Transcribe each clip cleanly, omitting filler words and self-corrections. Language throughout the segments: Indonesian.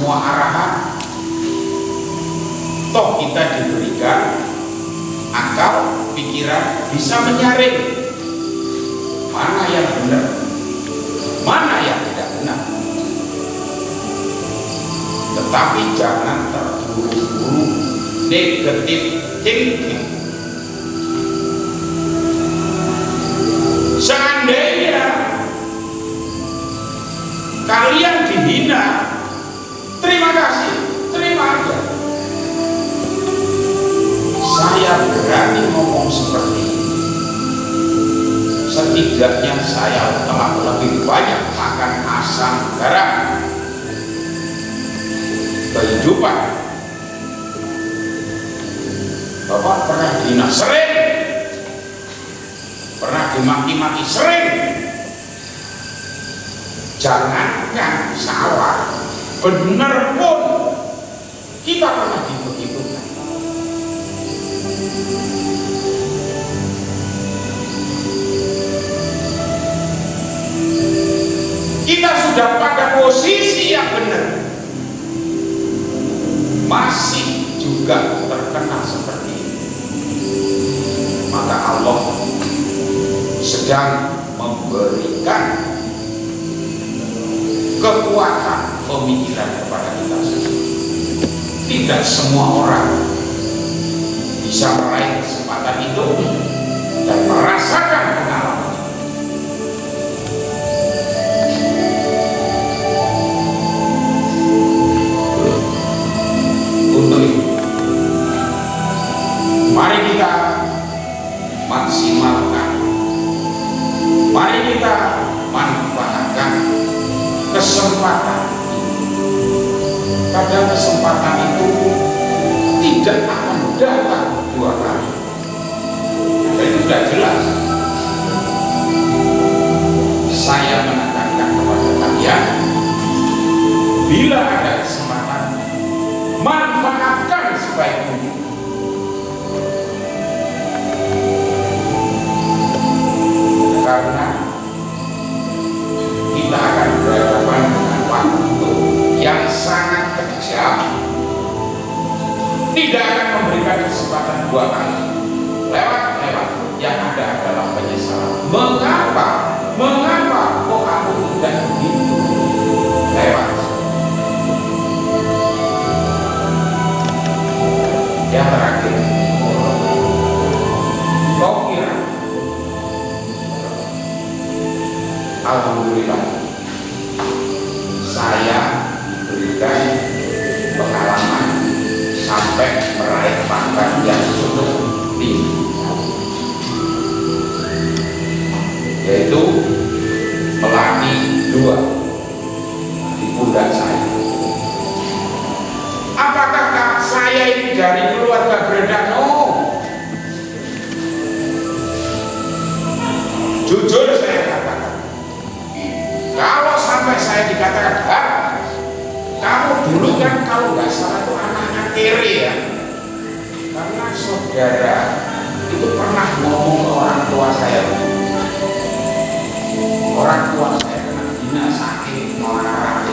semua arahan. Toh kita diberikan akal, pikiran, bisa menyaring mana yang benar, mana yang tidak benar. Tetapi jangan terburu-buru negatif thinking. Seandainya kalian dihina, terima kasih, terima aja. Saya berani ngomong seperti ini. Setidaknya saya telah lebih banyak makan asam garam kehidupan. Bapak pernah dihina sering, pernah dimaki-maki sering. Jangankan salah, benar pun kita pernah dibegitukan. Kita sudah pada posisi yang benar, masih juga terkena seperti ini. Maka Allah sedang memberikan kekuatan pemikiran kepada kita semua. Tidak semua orang bisa meraih kesempatan itu dan merasakan pengalaman. Untuk itu, mari kita maksimalkan, mari kita manfaatkan kesempatan. Kadang kesempatan itu tidak akan datang dua kali. Itu sudah jelas. Saya menekankan kepada kalian, bila ada kesempatan, manfaatkan sebaik mungkin. Karena kita akan berhadapan dengan waktu yang sangat kejam. Tidak akan memberikan kesempatan dua kali. Lewat-lewat yang ada adalah penyesalan. Mengapa kok aku tidak begitu? Lewat. Yang terakhir, kau kira alhamdulillah saya diberikan pengalaman sampai meraih pangkat yang cukup tinggi, yaitu pelatih 2 di pundak saya. Apakah saya ini dari keluarga beredar? No. Jujur saya katakan, kalau sampai saya dikatakan, kamu dulu kan kalau nggak salah itu anaknya kiri ya, karena saudara itu pernah ngomong ke orang tua saya kena hina sakit marah.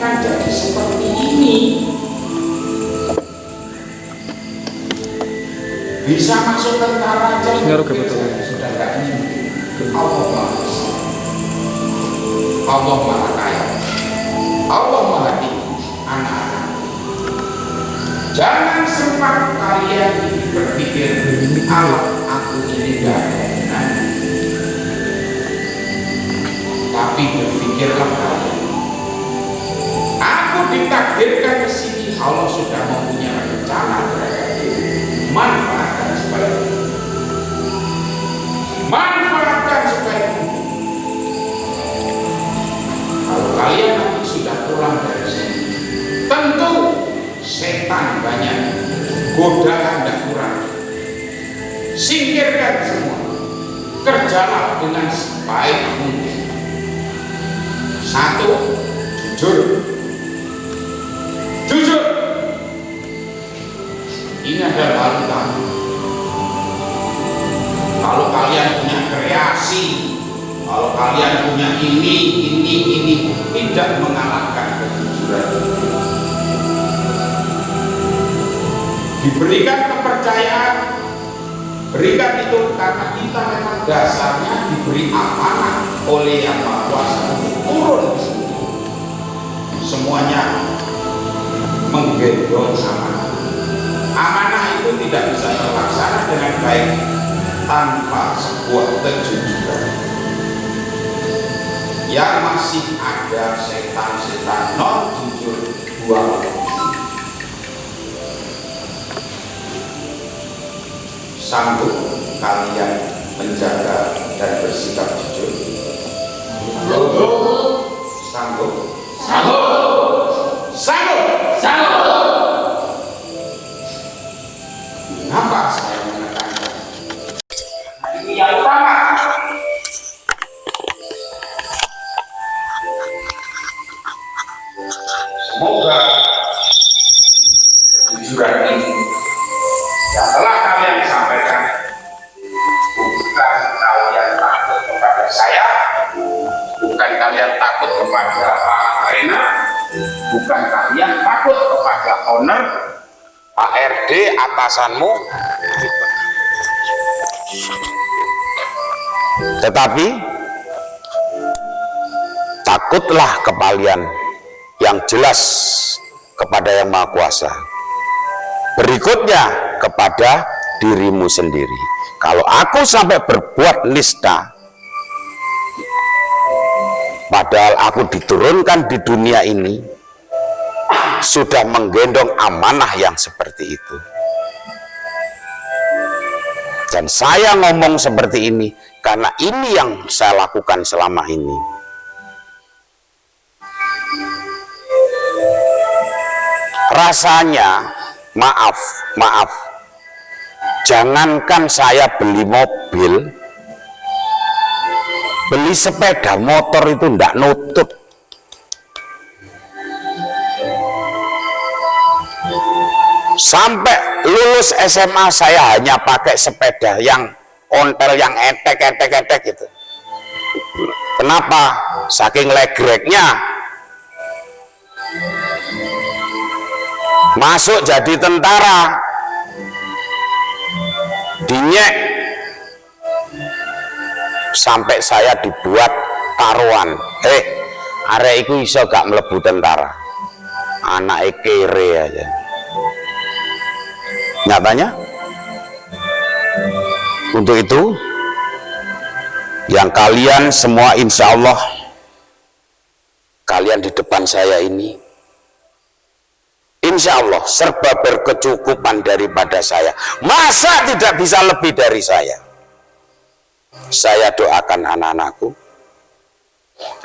Jangan jadi seperti ini. Bisa masuk tentara aja sudah nggak mungkin. Allah Maha Kaya, Allah Maha Tinggi. Anak-anak, jangan sempat kalian berpikir, aku ini gak ada gunanya. Tapi berpikirlah kalian, aku ditakdirkan ke sini. Allah sudah mempunyai rencana terhadap diri. Manfaatkan sebaik mungkin. Manfaatkan sebaik mungkin. Kalau kalian nanti sudah pulang dari sini, tentu setan banyak, godaan dan kurang. Singkirkan semua. Kerjalah dengan sebaik mungkin. 1, jujur. Jujur. Ini adalah hal utama. Kalau kalian punya kreasi, kalau kalian punya ini ini tidak mengalahkan kejujuran. Diberikan kepercayaan, berikan itu karena kita memang dasarnya diberi amanah oleh Yang Maha Kuasa untuk turun di sini. Semuanya menggendong amanah. Amanah itu tidak bisa terlaksana dengan baik tanpa sebuah kejujuran. Yang masih ada setan-setan non jujur dua. Sanggup kalian menjaga dan bersikap jujur? Sanggup? Sanggup? Sanggup? Kenapa saya menekankan? Ini yang utama. Semoga kejujuran ini yang telah kalian sampaikan bukan kalian takut kepada saya, bukan kalian takut kepada Pak Arena, bukan kalian takut kepada owner Pak RD atasanmu, tetapi takutlah kalian yang jelas kepada Yang Maha Kuasa. Berikutnya kepada dirimu sendiri. Kalau aku sampai berbuat nista, padahal aku diturunkan di dunia ini sudah menggendong amanah yang seperti itu, dan saya ngomong seperti ini karena ini yang saya lakukan selama ini. Rasanya maaf, jangankan saya beli mobil, beli sepeda motor itu ndak nutut. Sampai lulus SMA saya hanya pakai sepeda yang ontel, yang etek gitu. Kenapa? Saking legreknya. Masuk jadi tentara, dinyek, sampai saya dibuat taruhan. Arek iku iso gak mlebu tentara, anak kere aja. Nyatanya untuk itu yang kalian semua insya Allah kalian di depan saya ini insya Allah serba berkecukupan daripada saya. Masa tidak bisa lebih dari saya? Saya doakan anak-anakku,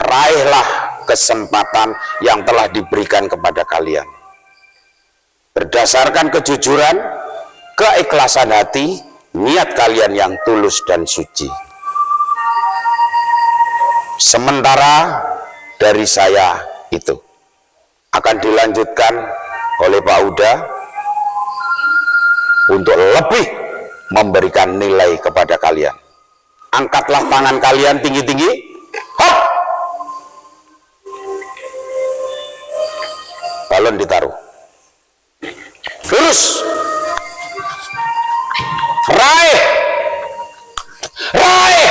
raihlah kesempatan yang telah diberikan kepada kalian. Berdasarkan kejujuran, keikhlasan hati, niat kalian yang tulus dan suci. Sementara dari saya itu akan dilanjutkan oleh Pak Uda untuk lebih memberikan nilai kepada kalian. Angkatlah tangan kalian tinggi-tinggi. Hop! Balon ditaruh. Lurus. Raih. Raih.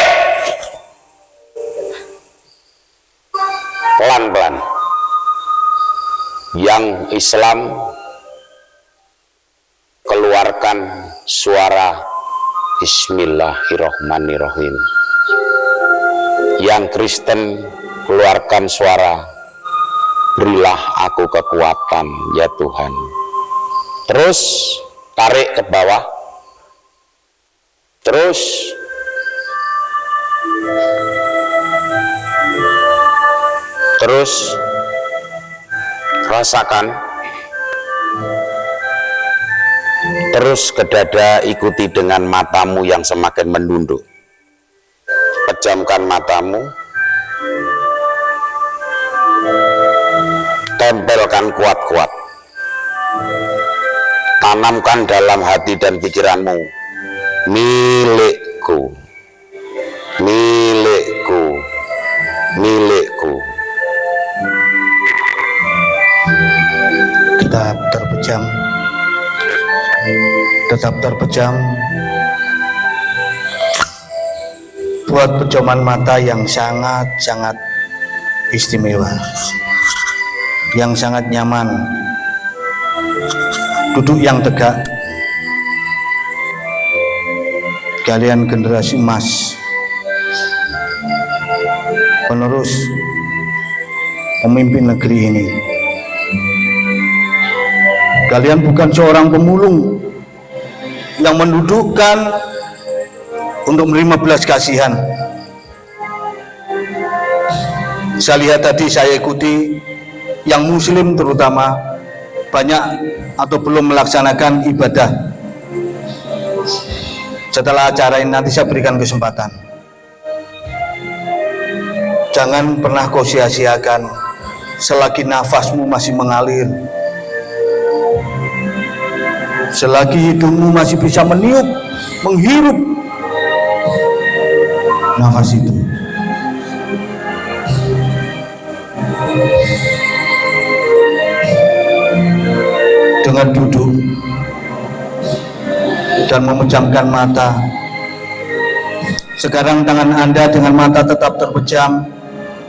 Pelan-pelan. Yang Islam keluarkan suara Bismillahirrahmanirrahim. Yang Kristen keluarkan suara berilah aku kekuatan ya Tuhan. Terus tarik ke bawah. Terus rasakan. Terus ke dada, ikuti dengan matamu yang semakin menunduk. Pejamkan matamu. Tempelkan kuat-kuat. Tanamkan dalam hati dan pikiranmu, milikku, milikku, milikku. tetap terpejam buat pejoman mata yang sangat-sangat istimewa, yang sangat nyaman, duduk yang tegak. Kalian generasi emas, penerus pemimpin negeri ini. Kalian bukan seorang pemulung yang mendudukkan untuk menerima belas kasihan. Saya lihat tadi, saya ikuti yang muslim terutama banyak atau belum melaksanakan ibadah. Setelah acara ini nanti saya berikan kesempatan. Jangan pernah kau sia-siakan selagi nafasmu masih mengalir, selagi hidungmu masih bisa meniup, menghirup nafas itu. Dengan duduk dan memejamkan mata. Sekarang tangan Anda dengan mata tetap terpejam,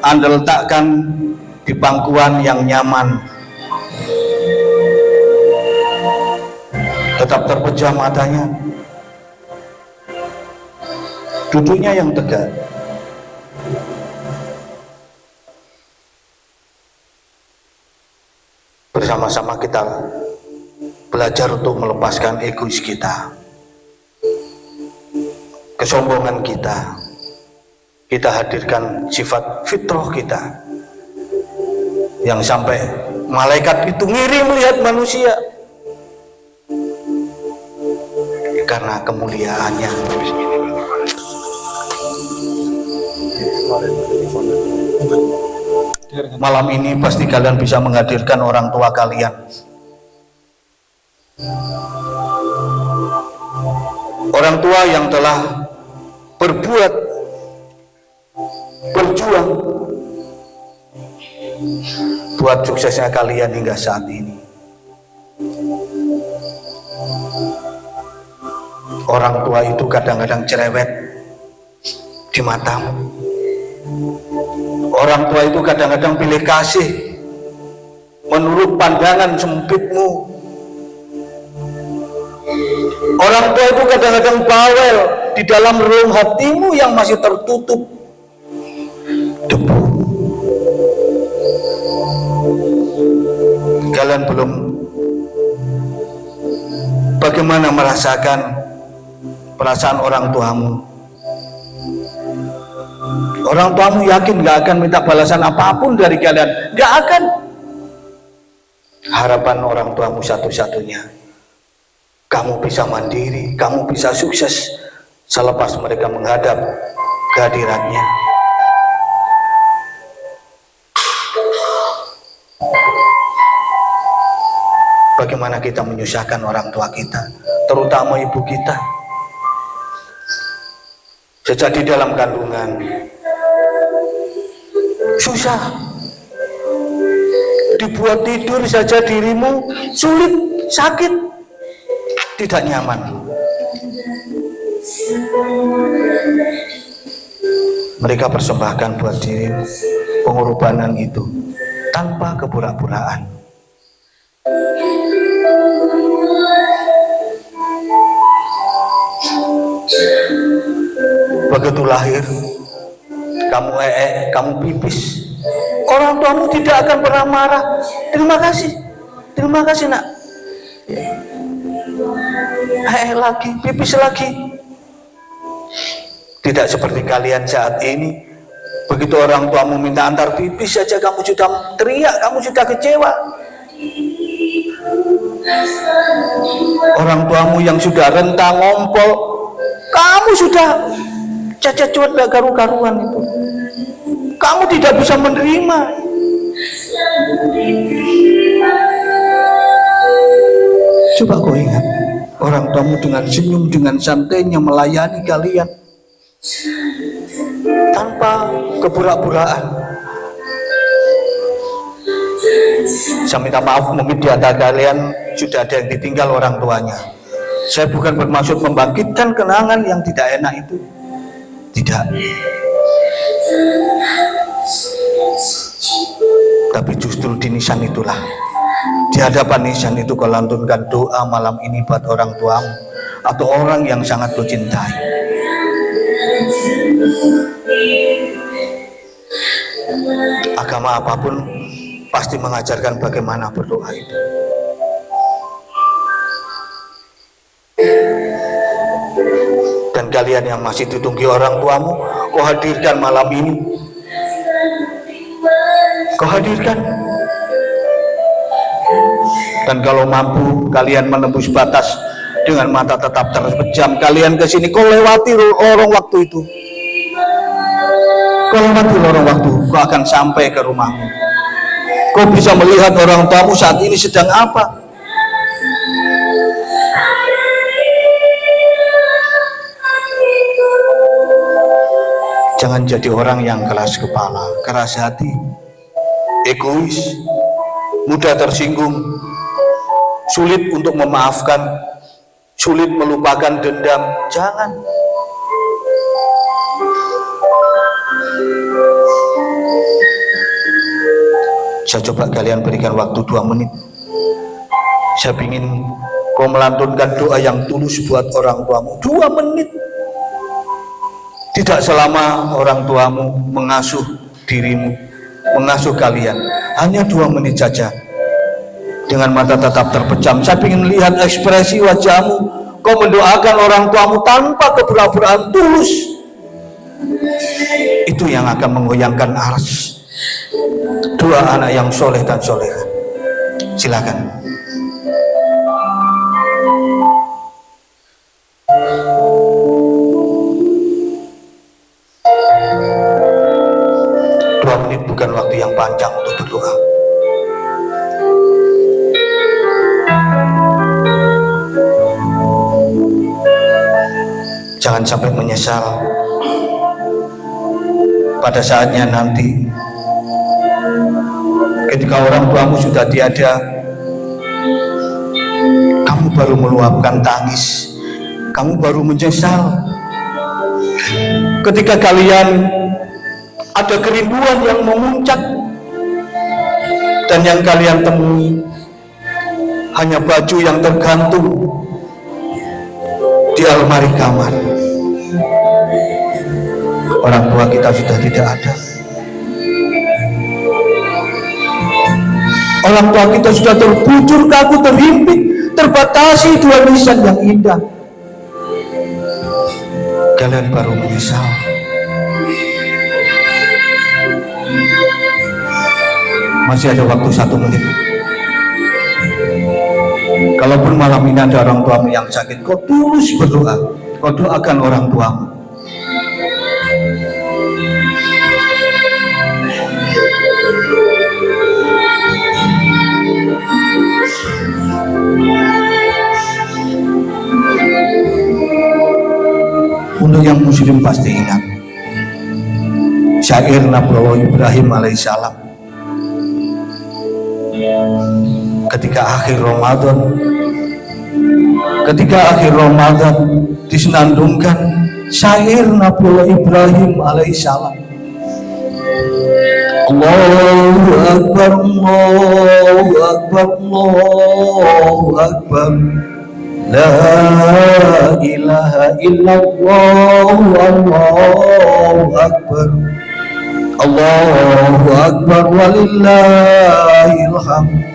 Anda letakkan di pangkuan yang nyaman. Tetap terpejam matanya. Duduknya yang tegak. Bersama-sama kita belajar untuk melepaskan egois kita, kesombongan kita. Kita hadirkan sifat fitrah kita, yang sampai malaikat itu ngiri melihat manusia karena kemuliaannya. Malam ini pasti kalian bisa menghadirkan orang tua kalian, orang tua yang telah berbuat, berjuang buat suksesnya kalian hingga saat ini. Orang tua itu kadang-kadang cerewet di matamu. Orang tua itu kadang-kadang pilih kasih menurut pandangan sempitmu. Orang tua itu kadang-kadang bawel di dalam relung hatimu yang masih tertutup debu. Kalian belum bagaimana merasakan perasaan orang tuamu. Orang tuamu yakin gak akan minta balasan apapun dari kalian, gak akan. Harapan orang tuamu satu-satunya, kamu bisa mandiri, kamu bisa sukses selepas mereka menghadap kehadirannya. Bagaimana kita menyusahkan orang tua kita, terutama ibu kita. Sejak di dalam kandungan susah, dibuat tidur saja dirimu sulit, sakit, tidak nyaman. Mereka persembahkan buat dirimu pengorbanan itu tanpa kepura-puraan. Begitu lahir, kamu kamu pipis, orang tuamu tidak akan pernah marah. Terima kasih nak. Lagi, pipis lagi. Tidak seperti kalian saat ini. Begitu orang tuamu minta antar pipis saja kamu sudah teriak, kamu sudah kecewa. Orang tuamu yang sudah rentah ngompol, kamu sudah cacat cuat gak karu-karuan itu. Kamu tidak bisa menerima. Coba kau ingat, orang tuamu dengan senyum, dengan santainya melayani kalian tanpa kepura-puraan. Saya minta maaf, mungkin di antara kalian sudah ada yang ditinggal orang tuanya. Saya bukan bermaksud membangkitkan kenangan yang tidak enak itu. Tidak. Tapi justru di nisan itulah, di hadapan nisan itu kau lantunkan doa malam ini buat orang tuamu atau orang yang sangat kau cintai. Agama apapun pasti mengajarkan bagaimana berdoa itu. Dan kalian yang masih ditunggu orang tuamu, kau hadirkan malam ini. Kau hadirkan. Dan kalau mampu kalian menembus batas dengan mata tetap terpejam, kalian ke sini, kau lewati lorong waktu itu. Kau lewati lorong waktu, kau akan sampai ke rumahmu. Kau bisa melihat orang tuamu saat ini sedang apa. Jangan jadi orang yang keras kepala, keras hati, egois, mudah tersinggung, sulit untuk memaafkan, sulit melupakan dendam. Jangan. Saya coba kalian berikan waktu 2 menit. Saya ingin kau melantunkan doa yang tulus buat orang tuamu. 2 menit. Tidak selama orang tuamu mengasuh dirimu, mengasuh kalian. Hanya 2 menit saja. Dengan mata tetap terpejam, saya ingin lihat ekspresi wajahmu. Kau mendoakan orang tuamu tanpa kepura-puraan, tulus. Itu yang akan menggoyangkan ars. 2 anak yang soleh dan soleha. Silakan. Bukan waktu yang panjang untuk berdoa. Jangan sampai menyesal pada saatnya nanti, ketika orang tuamu sudah tiada, kamu baru meluapkan tangis, kamu baru menyesal. Ketika kalian ada kerinduan yang memuncak dan yang kalian temui hanya baju yang tergantung di almari kamar. Orang tua kita sudah tidak ada. Orang tua kita sudah terbujur kaku, terhimpit, terbatasi 2 nisan yang indah. Kalian baru menyesal. Masih ada waktu 1 menit. Kalaupun malam ini ada orang tuamu yang sakit, kau tulus berdoa, kau doakan orang tuamu. Untuk yang muslim pasti ingat syair Nabi Ibrahim alaihissalam. Ketika akhir Ramadan disenandungkan syair Nabi Ibrahim alaihissalam. Allahu Akbar, Allahu Akbar, Allahu Akbar, la ilaha illallah, Allahu Akbar, Allahu Akbar, walillahil hamd.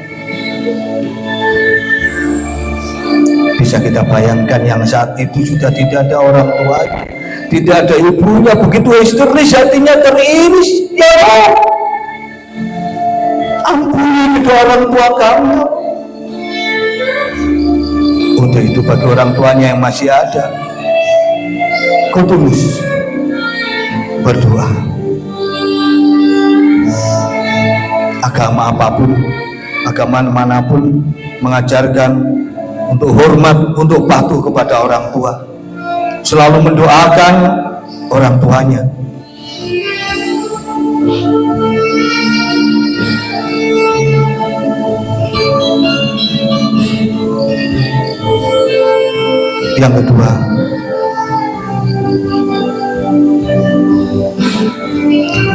Bisa kita bayangkan yang saat itu sudah tidak ada orang tua, tidak ada ibunya, begitu histeris, hatinya teriris. Ya Allah, ampuni kedua orang tua kamu. Untuk itu bagi orang tuanya yang masih ada, kau tulus berdoa. Agama apapun, agama manapun mengajarkan untuk hormat, untuk patuh kepada orang tua, selalu mendoakan orang tuanya. Yang kedua,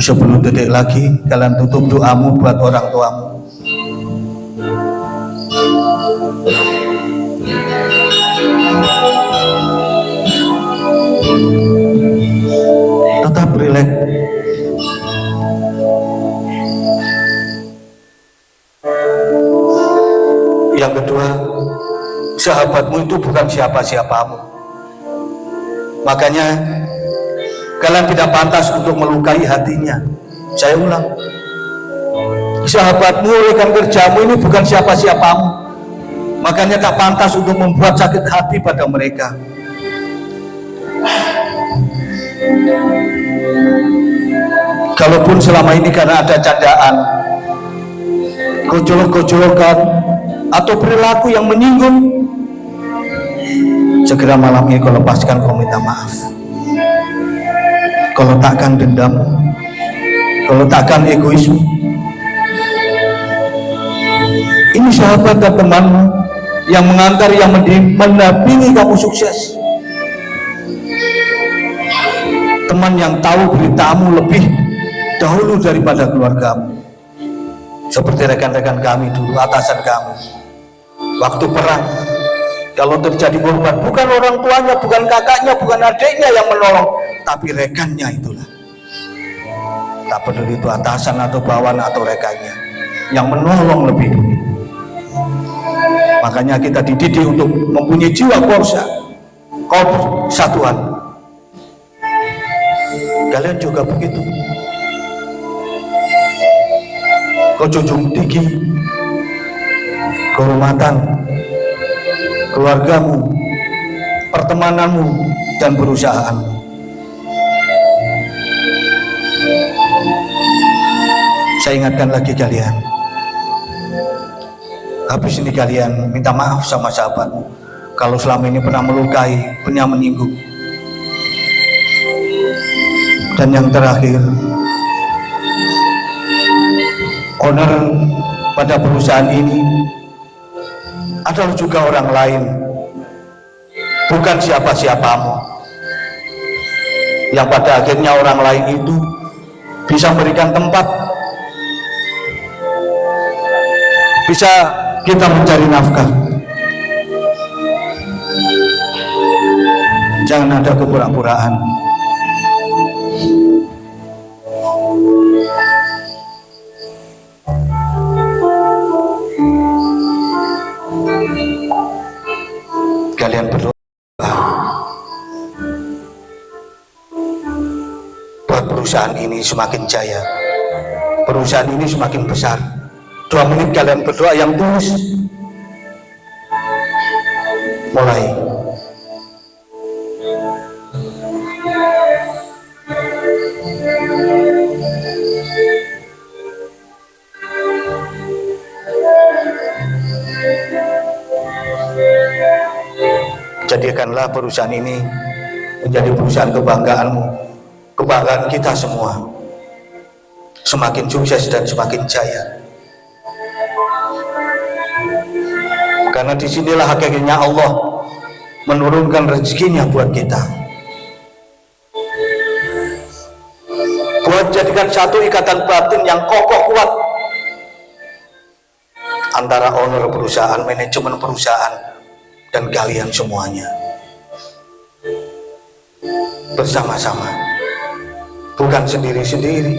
sebelum detik lagi kalian tutup doamu buat orang tuamu. Tetap rileks. Yang kedua, sahabatmu itu bukan siapa-siapamu. Makanya kalian tidak pantas untuk melukai hatinya. Saya ulang, sahabatmu, rekan kerjamu ini bukan siapa-siapamu. Makanya tak pantas untuk membuat sakit hati pada mereka. Kalaupun selama ini karena ada candaan, gojolok-gojolokan, atau perilaku yang menyinggung, segera malam ini kau lepaskan, kau minta maaf. Kau letakkan dendam, kau letakkan egoisme. Ini sahabat dan temanmu yang mengantar, yang mendampingi kamu sukses. Teman yang tahu beritamu lebih dahulu daripada keluargamu. Seperti rekan-rekan kami dulu, atasan kami. Waktu perang, kalau terjadi korban, bukan orang tuanya, bukan kakaknya, bukan adiknya yang menolong, tapi rekannya itulah. Tak peduli itu atasan atau bawahan atau rekannya yang menolong lebih dulu. Makanya kita dididik untuk mempunyai jiwa persatuan. Kalian juga begitu. Kau junjung tinggi kehormatan keluargamu, pertemananmu, dan perusahaanmu. Saya ingatkan lagi kalian, habis ini kalian minta maaf sama sahabatmu kalau selama ini pernah melukai, pernah menyinggung. Dan yang terakhir, owner pada perusahaan ini adalah juga orang lain, bukan siapa-siapamu, yang pada akhirnya orang lain itu bisa memberikan tempat, bisa kita mencari nafkah. Jangan ada kepura-puraan. Kalian berdoa buat perusahaan ini semakin jaya, perusahaan ini semakin besar. 2 menit kalian berdoa yang tulus. Mulai. Jadikanlah perusahaan ini menjadi perusahaan kebanggaanmu, kebanggaan kita semua, semakin sukses dan semakin jaya. Karena disinilah hakikatnya Allah menurunkan rezekinya buat kita, buat jadikan satu ikatan batin yang kokoh kuat antara owner perusahaan, manajemen perusahaan, dan kalian semuanya bersama-sama, bukan sendiri-sendiri.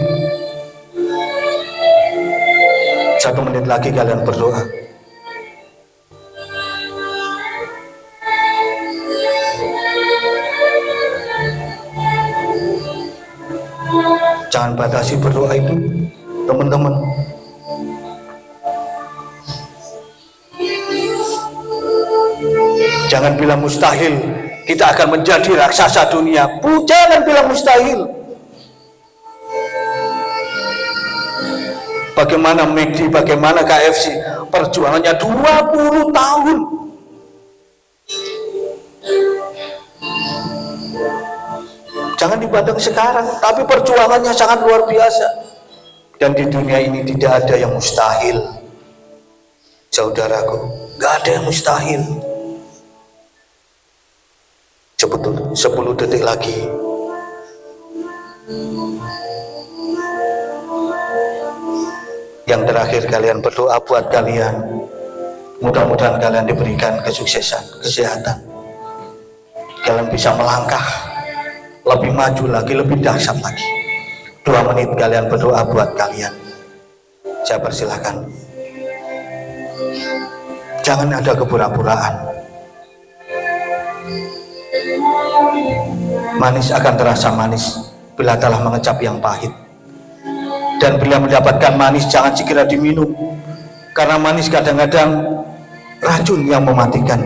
1 menit lagi kalian berdoa. Jangan batasi berdoa itu, teman-teman. Jangan bilang mustahil kita akan menjadi raksasa dunia. Jangan bilang mustahil. Bagaimana McD, bagaimana KFC, perjuangannya 20 tahun. Jangan dipandang sekarang, tapi perjuangannya sangat luar biasa. Dan di dunia ini tidak ada yang mustahil, saudaraku. Gak ada yang mustahil. 10 detik lagi. Yang terakhir kalian berdoa buat kalian. Mudah-mudahan kalian diberikan kesuksesan, kesehatan. Kalian bisa melangkah lebih maju lagi, lebih dahsyat lagi. 2 menit kalian berdoa buat kalian. Saya persilahkan. Jangan ada kepura-puraan. Manis akan terasa manis bila telah mengecap yang pahit. Dan bila mendapatkan manis, jangan segera diminum, karena manis kadang-kadang racun yang mematikan.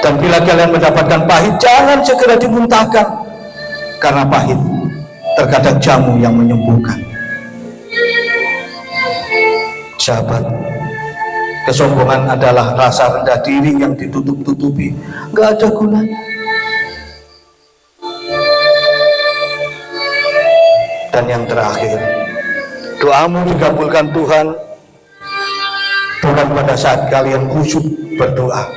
Dan bila kalian mendapatkan pahit, jangan segera dimuntahkan, karena pahit terkadang jamu yang menyembuhkan. Sahabat, kesombongan adalah rasa rendah diri yang ditutup-tutupi, gak ada gunanya. Dan yang terakhir, doamu dikabulkan Tuhan bukan pada saat kalian khusyuk berdoa,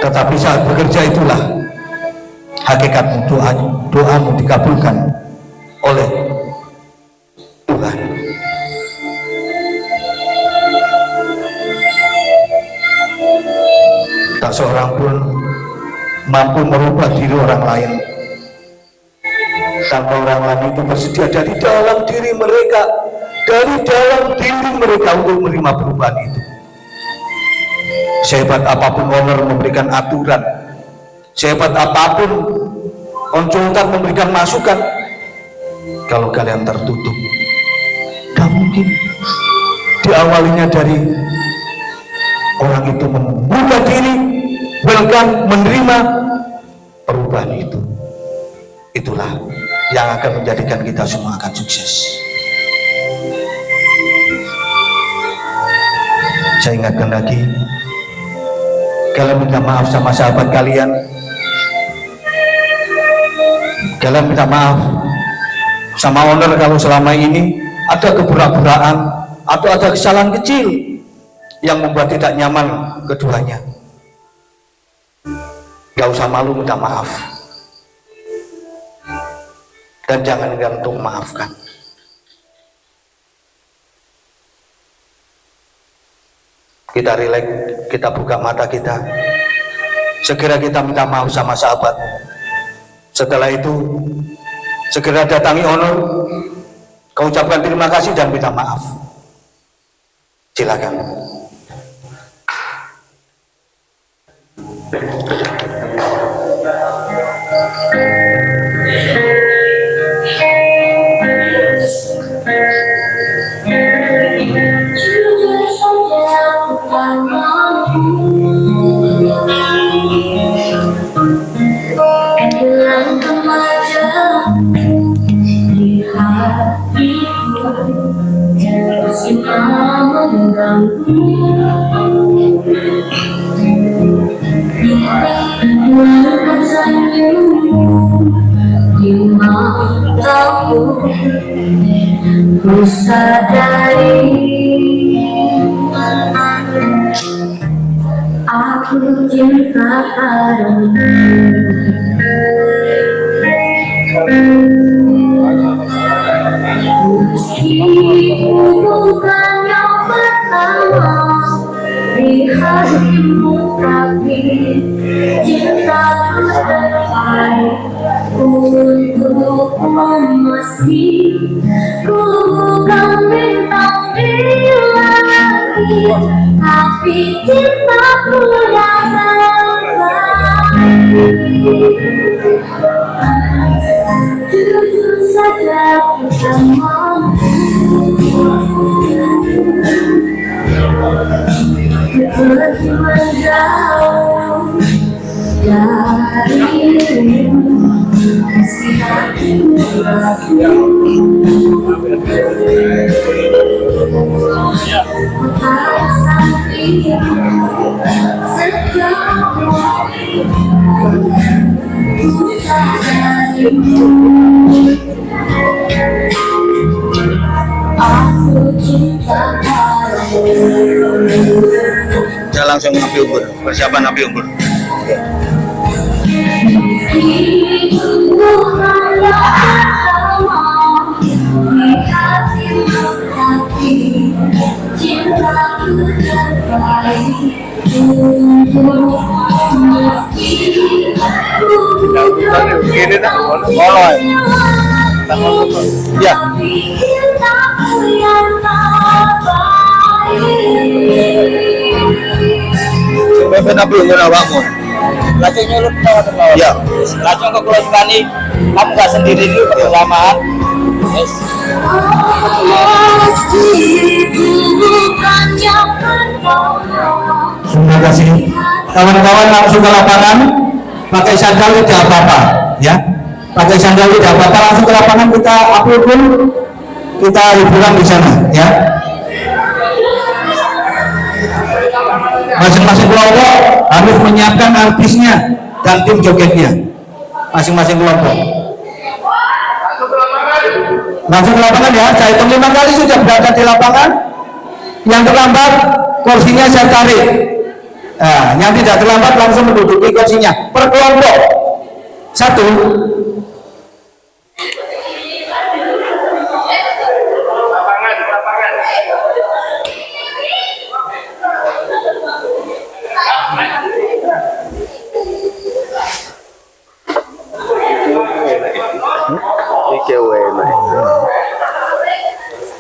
tetapi saat bekerja itulah hakikatmu. Doamu dikabulkan oleh Tuhan. Tak seorang pun mampu merubah diri orang lain tanpa orang lain itu bersedia dari dalam diri mereka, untuk menerima perubahan itu. Sehebat apapun owner memberikan aturan, sehebat apapun konsultan memberikan masukan, kalau kalian tertutup, tidak mungkin. Diawalinya dari orang itu membuka diri, bahkan menerima perubahan itu. Itulah yang akan menjadikan kita semua akan sukses. Saya ingatkan lagi, kalian minta maaf sama sahabat kalian, kalian minta maaf sama owner kalau selama ini ada kepura-puraan atau ada kesalahan kecil yang membuat tidak nyaman keduanya. Gak usah malu minta maaf. Dan jangan gantung maafkan. Kita rileks, kita buka mata kita. Segera kita minta maaf sama sahabatmu. Setelah itu, segera datangi owner, kau ucapkan terima kasih dan minta maaf. Silakan. Ku sadari aku cinta padamu, meskipun bukan yang pertama di hatimu, tapi cintaku terbaik untukmu. Meski ku bukan bintang di langit, tapi cintaku yang terbaik. Jujur saja bersamamu, pergi menjauh darimu, meski hatimu ragu. Aku cinta padamu. Saya langsung ambil umur, persiapan ambil umur. Ya. Sampai nabi umur awakmu. Langsung nyulut ke bawah. Ya. Langsung ke Pulau Sukani. Kamu gak sendiri dulu bersamaan. Yes. Terima kasih. Kawan-kawan langsung ke lapangan. Pakai sandal tidak apa-apa, ya. Pakai sandal tidak apa-apa. Langsung ke lapangan kita upload pun kita liburan di sana, ya. Masing-masing kelompok harus menyiapkan artisnya dan tim jogetnya. Masing-masing kelompok. Langsung ke lapangan ya. Saya hitung 5 kali sudah berada di lapangan. Yang terlambat kursinya saya tarik. Nah, yang tidak terlambat langsung menduduki kursinya. Per kelompok. 1. Iki enak.